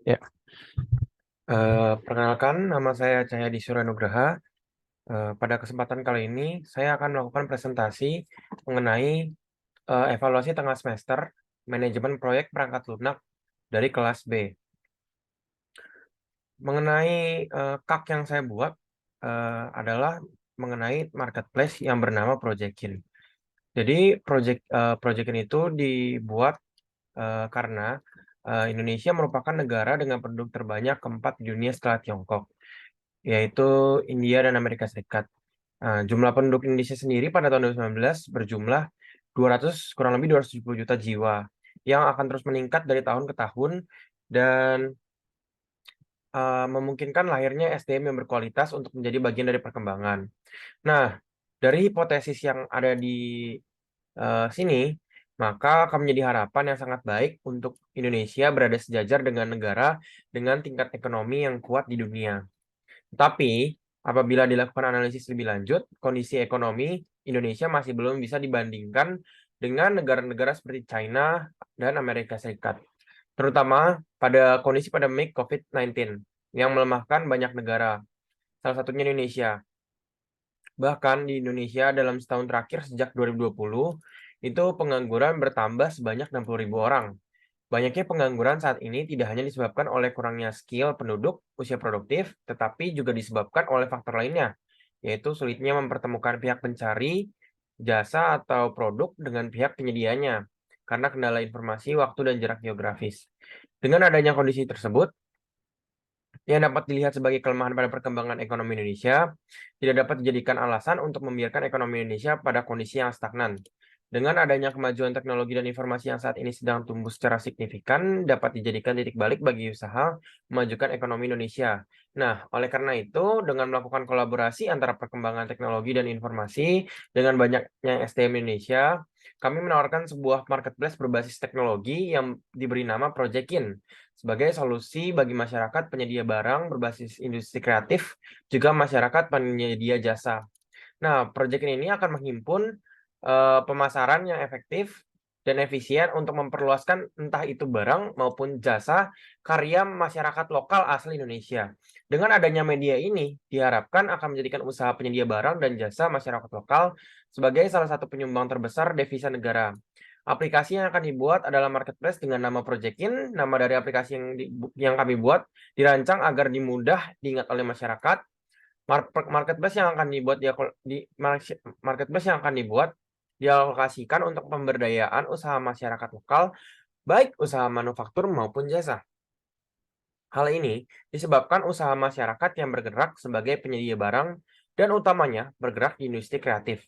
Ya, perkenalkan nama saya Cahyadi Suryanugraha. Pada kesempatan kali ini saya akan melakukan presentasi mengenai evaluasi tengah semester manajemen proyek perangkat lunak dari kelas B. Mengenai KAK yang saya buat adalah mengenai marketplace yang bernama Projectkin. Jadi Projectkin itu dibuat karena Indonesia merupakan negara dengan penduduk terbanyak keempat di dunia setelah Tiongkok, yaitu India dan Amerika Serikat. Jumlah penduduk Indonesia sendiri pada tahun 2019 berjumlah kurang lebih 270 juta jiwa, yang akan terus meningkat dari tahun ke tahun dan memungkinkan lahirnya SDM yang berkualitas untuk menjadi bagian dari perkembangan. Nah, dari hipotesis yang ada di sini, maka akan menjadi harapan yang sangat baik untuk Indonesia berada sejajar dengan negara dengan tingkat ekonomi yang kuat di dunia. Tetapi, apabila dilakukan analisis lebih lanjut, kondisi ekonomi Indonesia masih belum bisa dibandingkan dengan negara-negara seperti China dan Amerika Serikat, terutama pada kondisi pandemi COVID-19 yang melemahkan banyak negara, salah satunya Indonesia. Bahkan di Indonesia dalam setahun terakhir sejak 2020, itu pengangguran bertambah sebanyak 60.000 orang. Banyaknya pengangguran saat ini tidak hanya disebabkan oleh kurangnya skill penduduk usia produktif, tetapi juga disebabkan oleh faktor lainnya, yaitu sulitnya mempertemukan pihak pencari jasa atau produk dengan pihak penyedianya, karena kendala informasi, waktu, dan jarak geografis. Dengan adanya kondisi tersebut, yang dapat dilihat sebagai kelemahan pada perkembangan ekonomi Indonesia, tidak dapat dijadikan alasan untuk membiarkan ekonomi Indonesia pada kondisi yang stagnan. Dengan adanya kemajuan teknologi dan informasi yang saat ini sedang tumbuh secara signifikan, dapat dijadikan titik balik bagi usaha memajukan ekonomi Indonesia. Nah, oleh karena itu, dengan melakukan kolaborasi antara perkembangan teknologi dan informasi dengan banyaknya SDM Indonesia, kami menawarkan sebuah marketplace berbasis teknologi yang diberi nama Projectkin sebagai solusi bagi masyarakat penyedia barang berbasis industri kreatif, juga masyarakat penyedia jasa. Nah, proyek ini akan menghimpun pemasaran yang efektif dan efisien untuk memperluaskan entah itu barang maupun jasa karya masyarakat lokal asli Indonesia. Dengan adanya media ini, diharapkan akan menjadikan usaha penyedia barang dan jasa masyarakat lokal sebagai salah satu penyumbang terbesar devisa negara. Aplikasi yang akan dibuat adalah marketplace dengan nama Projectkin. Nama dari aplikasi yang kami buat dirancang agar dimudah diingat oleh masyarakat. Marketplace yang akan dibuat marketplace yang akan dibuat dialokasikan untuk pemberdayaan usaha masyarakat lokal, baik usaha manufaktur maupun jasa. Hal ini disebabkan usaha masyarakat yang bergerak sebagai penyedia barang dan utamanya bergerak di industri kreatif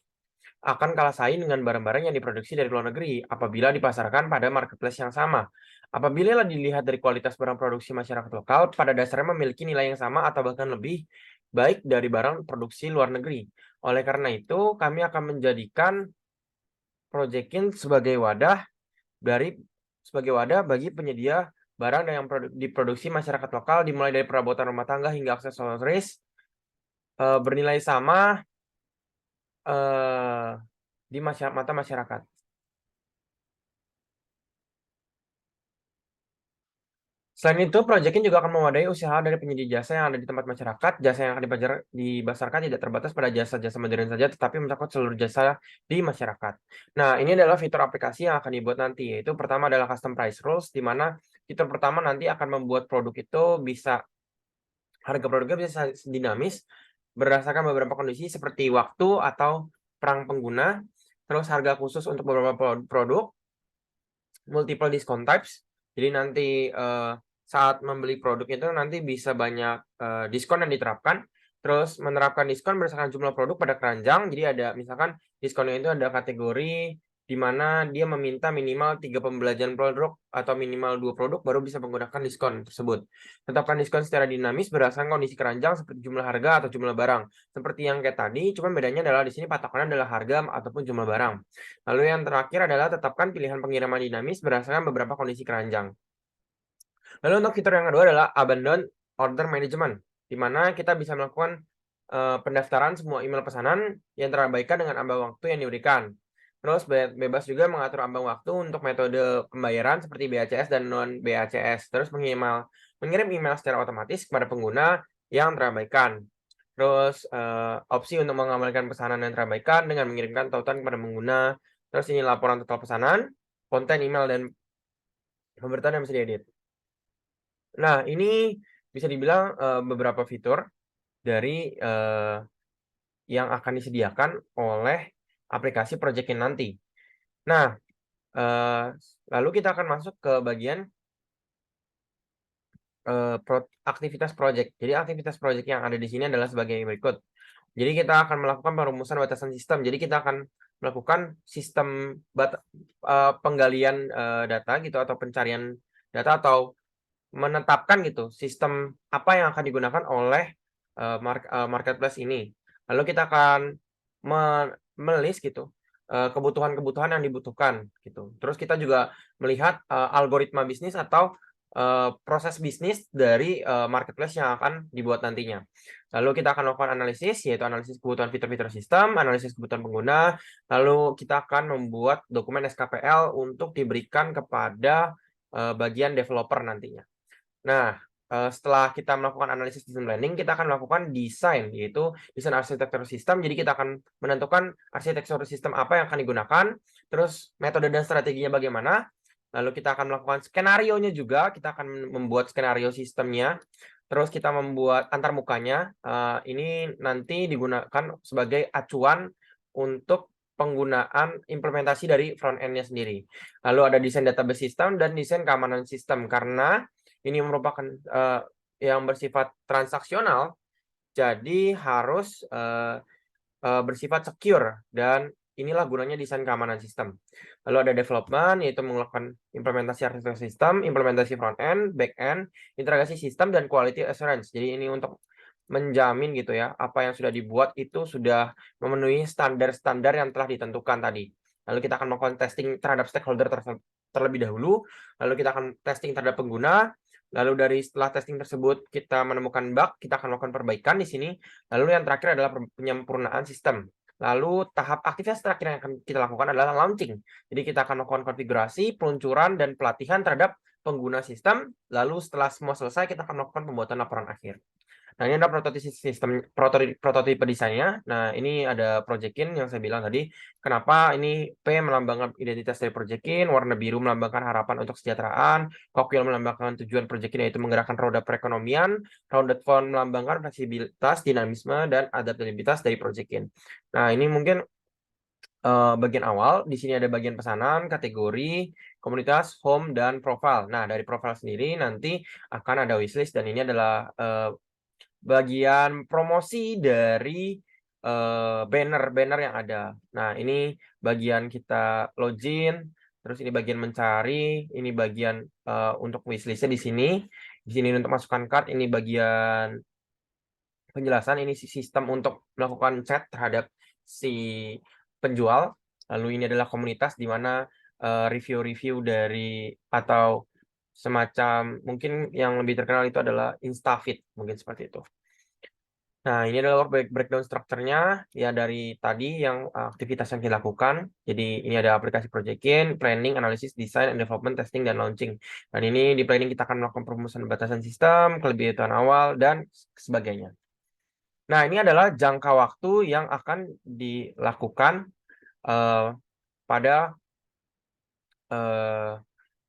akan kalah saing dengan barang-barang yang diproduksi dari luar negeri apabila dipasarkan pada marketplace yang sama. Apabila dilihat dari kualitas barang produksi masyarakat lokal, pada dasarnya memiliki nilai yang sama atau bahkan lebih baik dari barang produksi luar negeri. Oleh karena itu, kami akan menjadikan Projectkin sebagai wadah bagi penyedia barang yang diproduksi masyarakat lokal dimulai dari perabotan rumah tangga hingga aksesoris bernilai sama eh, di mata masyarakat. Selain itu, Projectkin juga akan mewadai usaha dari penyedia jasa yang ada di tempat masyarakat. Jasa yang akan dibasarkan tidak terbatas pada jasa-jasa modern saja, tetapi mencakup seluruh jasa di masyarakat. Nah, ini adalah fitur aplikasi yang akan dibuat nanti, yaitu pertama adalah custom price rules, di mana fitur pertama nanti akan membuat produk itu harga produknya bisa dinamis berdasarkan beberapa kondisi seperti waktu atau perang pengguna, terus harga khusus untuk beberapa produk, multiple discount types. Jadi nanti saat membeli produk itu nanti bisa banyak diskon yang diterapkan. Terus menerapkan diskon berdasarkan jumlah produk pada keranjang. Jadi ada misalkan diskonnya itu ada kategori di mana dia meminta minimal 3 pembelajaran produk atau minimal 2 produk baru bisa menggunakan diskon tersebut. Tetapkan diskon secara dinamis berdasarkan kondisi keranjang seperti jumlah harga atau jumlah barang. Seperti yang kayak tadi, cuma bedanya adalah di sini patokannya adalah harga ataupun jumlah barang. Lalu yang terakhir adalah tetapkan pilihan pengiriman dinamis berdasarkan beberapa kondisi keranjang. Lalu untuk fitur yang kedua adalah abandon order management, di mana kita bisa melakukan pendaftaran semua email pesanan yang terabaikan dengan ambang waktu yang diberikan. Terus bebas juga mengatur ambang waktu untuk metode pembayaran seperti BACS dan non-BACS. Terus mengirim email secara otomatis kepada pengguna yang terabaikan. Terus opsi untuk mengembalikan pesanan yang terabaikan dengan mengirimkan tautan kepada pengguna. Terus ini laporan total pesanan, konten email dan pemberitaan yang bisa diedit. Nah, ini bisa dibilang beberapa fitur dari yang akan disediakan oleh aplikasi Project-in nanti. Nah, lalu kita akan masuk ke bagian aktivitas project. Jadi aktivitas project yang ada di sini adalah sebagai berikut. Jadi kita akan melakukan perumusan batasan sistem. Jadi kita akan melakukan sistem penggalian data gitu atau pencarian data atau menetapkan gitu sistem apa yang akan digunakan oleh marketplace ini. Lalu kita akan melis gitu kebutuhan-kebutuhan yang dibutuhkan gitu. Terus kita juga melihat algoritma bisnis atau proses bisnis dari marketplace yang akan dibuat nantinya. Lalu kita akan melakukan analisis, yaitu analisis kebutuhan fitur-fitur sistem, analisis kebutuhan pengguna, lalu kita akan membuat dokumen SKPL untuk diberikan kepada bagian developer nantinya. Nah, setelah kita melakukan analisis sistem planning, kita akan melakukan desain, yaitu desain arsitektur sistem. Jadi kita akan menentukan arsitektur sistem apa yang akan digunakan, terus metode dan strateginya bagaimana. Lalu kita akan melakukan skenario-nya juga, kita akan membuat skenario sistemnya. Terus kita membuat antarmukanya, ini nanti digunakan sebagai acuan untuk penggunaan implementasi dari front end-nya sendiri. Lalu ada desain database system dan desain keamanan sistem, karena ini merupakan yang bersifat transaksional, jadi harus bersifat secure dan inilah gunanya desain keamanan sistem. Lalu ada development, yaitu melakukan implementasi arsitektur sistem, implementasi front end, back end, integrasi sistem dan quality assurance. Jadi ini untuk menjamin gitu ya, apa yang sudah dibuat itu sudah memenuhi standar-standar yang telah ditentukan tadi. Lalu kita akan melakukan testing terhadap stakeholder terlebih dahulu, lalu kita akan testing terhadap pengguna, lalu setelah testing tersebut kita menemukan bug, kita akan melakukan perbaikan di sini. Lalu yang terakhir adalah penyempurnaan sistem. Lalu tahap aktivitas terakhir yang akan kita lakukan adalah launching. Jadi kita akan melakukan konfigurasi, peluncuran, dan pelatihan terhadap pengguna sistem. Lalu setelah semua selesai, kita akan melakukan pembuatan laporan akhir. Nah, ini ada prototipe desainnya. Nah, ini ada Project-in yang saya bilang tadi. Kenapa ini P melambangkan identitas dari Project-in, warna biru melambangkan harapan untuk kesejahteraan, Cogwheel melambangkan tujuan Project-in yaitu menggerakkan roda perekonomian, rounded font melambangkan fleksibilitas, dinamisme, dan adaptabilitas dari Project-in. Nah, ini mungkin bagian awal. Di sini ada bagian pesanan, kategori, komunitas, home, dan profile. Nah, dari profile sendiri nanti akan ada wishlist dan ini adalah bagian promosi dari banner-banner yang ada. Nah, ini bagian kita login, terus ini bagian mencari, ini bagian untuk wishlist-nya di sini. Di sini untuk masukkan card, ini bagian penjelasan, ini sistem untuk melakukan chat terhadap si penjual. Lalu ini adalah komunitas di mana review-review dari atau semacam mungkin yang lebih terkenal itu adalah InstaFeed, mungkin seperti itu. Nah, ini adalah work breakdown strukturnya ya dari tadi yang aktivitas yang dilakukan. Jadi ini ada aplikasi Project-in, planning, analisis, design, and development, testing, dan launching. Dan ini di planning kita akan melakukan perumusan batasan sistem, kelebihan awal, dan sebagainya. Nah, ini adalah jangka waktu yang akan dilakukan pada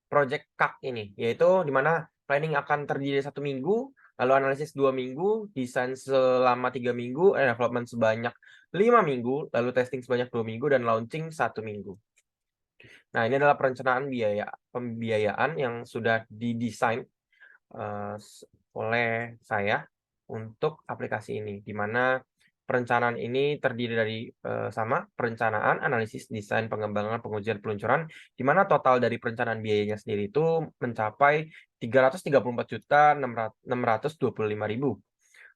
project CAC ini, yaitu di mana planning akan terdiri 1 minggu, lalu analisis 2 minggu, desain selama 3 minggu, development sebanyak 5 minggu, lalu testing sebanyak 2 minggu, dan launching 1 minggu. Nah, ini adalah perencanaan pembiayaan yang sudah didesain oleh saya untuk aplikasi ini, di mana perencanaan ini terdiri dari perencanaan, analisis, desain, pengembangan, pengujian, peluncuran, di mana total dari perencanaan biayanya sendiri itu mencapai 334.625.000.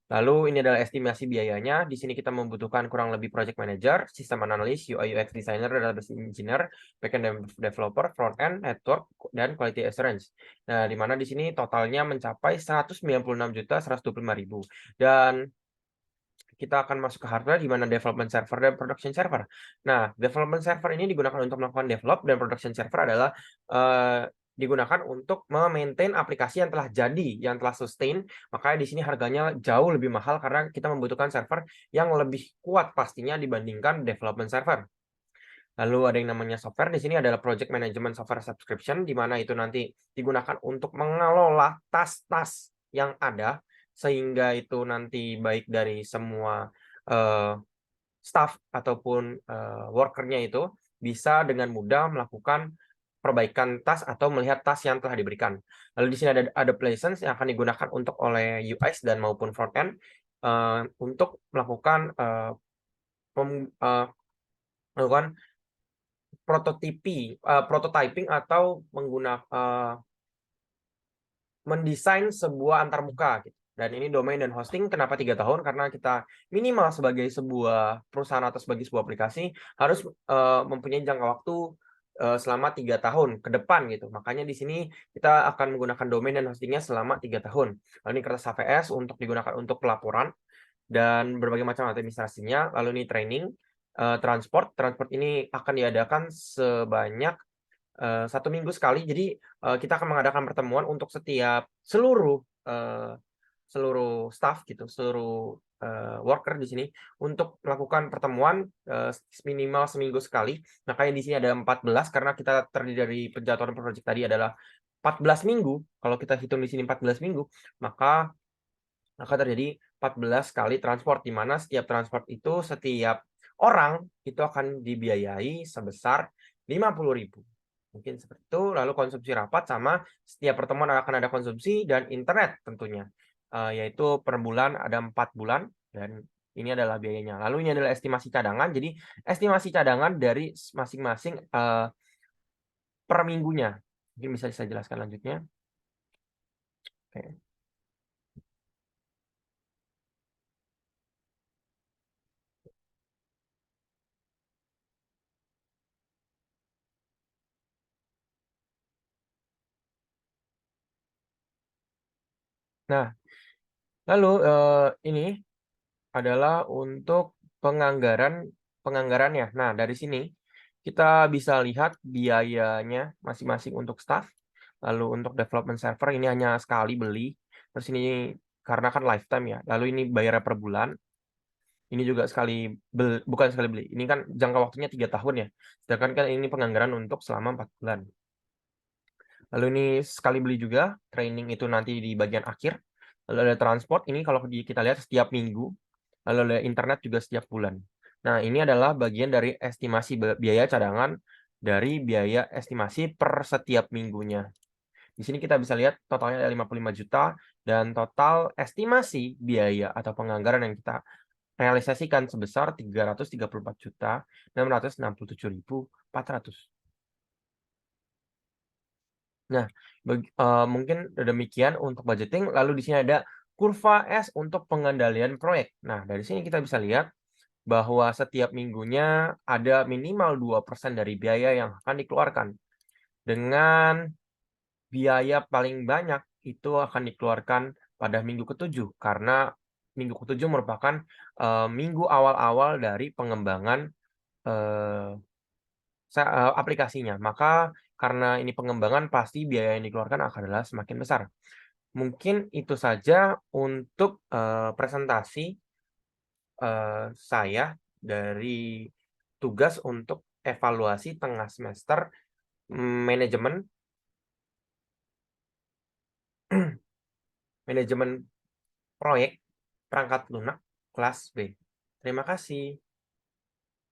Lalu ini adalah estimasi biayanya. Di sini kita membutuhkan kurang lebih project manager, sistem analis, UI UX designer, database engineer, backend developer, front end, network, dan quality assurance. Nah, di mana di sini totalnya mencapai 196.125.000. Dan kita akan masuk ke hardware di mana development server dan production server. Nah, development server ini digunakan untuk melakukan develop dan production server adalah digunakan untuk memaintain aplikasi yang telah jadi, yang telah sustain. Makanya di sini harganya jauh lebih mahal karena kita membutuhkan server yang lebih kuat pastinya dibandingkan development server. Lalu ada yang namanya software, di sini adalah project management software subscription, di mana itu nanti digunakan untuk mengelola tas-tas yang ada, sehingga itu nanti baik dari semua staff ataupun worker-nya itu bisa dengan mudah melakukan perbaikan tas atau melihat tas yang telah diberikan. Lalu di sini ada license yang akan digunakan untuk oleh UI dan maupun front end untuk melakukan melakukan prototyping atau mendesain sebuah antarmuka gitu. Dan ini domain dan hosting kenapa 3 tahun? Karena kita minimal sebagai sebuah perusahaan atau sebagai sebuah aplikasi harus mempunyai jangka waktu selama 3 tahun ke depan gitu. Makanya di sini kita akan menggunakan domain dan hostingnya selama 3 tahun. Lalu ini kertas HVS untuk digunakan untuk pelaporan dan berbagai macam administrasinya. Lalu ini training, transport ini akan diadakan sebanyak 1 minggu sekali. Jadi kita akan mengadakan pertemuan untuk seluruh staff gitu, seluruh worker di sini untuk melakukan pertemuan minimal seminggu sekali. Makanya di sini ada 14 karena kita terdiri dari penjadwalan project tadi adalah 14 minggu. Kalau kita hitung di sini 14 minggu, maka akan terjadi 14 kali transport, di mana setiap transport itu setiap orang itu akan dibiayai sebesar 50.000. Mungkin seperti itu, lalu konsumsi rapat sama setiap pertemuan akan ada konsumsi dan internet tentunya. Yaitu per bulan ada 4 bulan dan ini adalah biayanya. Lalu ini adalah estimasi cadangan. Jadi estimasi cadangan dari masing-masing per minggunya. Mungkin bisa saya jelaskan lanjutnya. Oke. Nah, lalu ini adalah untuk penganggarannya. Nah, dari sini kita bisa lihat biayanya masing-masing untuk staff. Lalu untuk development server ini hanya sekali beli. Terus ini karena kan lifetime ya. Lalu ini bayar per bulan. Ini juga bukan sekali beli. Ini kan jangka waktunya 3 tahun ya. Sedangkan kan ini penganggaran untuk selama 4 bulan. Lalu ini sekali beli juga, training itu nanti di bagian akhir. Lalu ada transport, ini kalau kita lihat setiap minggu. Lalu ada internet juga setiap bulan. Nah, ini adalah bagian dari estimasi biaya cadangan dari biaya estimasi per setiap minggunya. Di sini kita bisa lihat totalnya ada 55 juta dan total estimasi biaya atau penganggaran yang kita realisasikan sebesar 334.667.400. Nah, mungkin demikian untuk budgeting, lalu di sini ada kurva S untuk pengendalian proyek. Nah, dari sini kita bisa lihat bahwa setiap minggunya ada minimal 2% dari biaya yang akan dikeluarkan. Dengan biaya paling banyak itu akan dikeluarkan pada minggu ke-7 karena minggu ke-7 merupakan minggu awal-awal dari pengembangan eee aplikasinya. Maka karena ini pengembangan pasti biaya yang dikeluarkan adalah semakin besar. Mungkin itu saja untuk, presentasi, saya dari tugas untuk evaluasi tengah semester, manajemen manajemen proyek perangkat lunak kelas B. Terima kasih.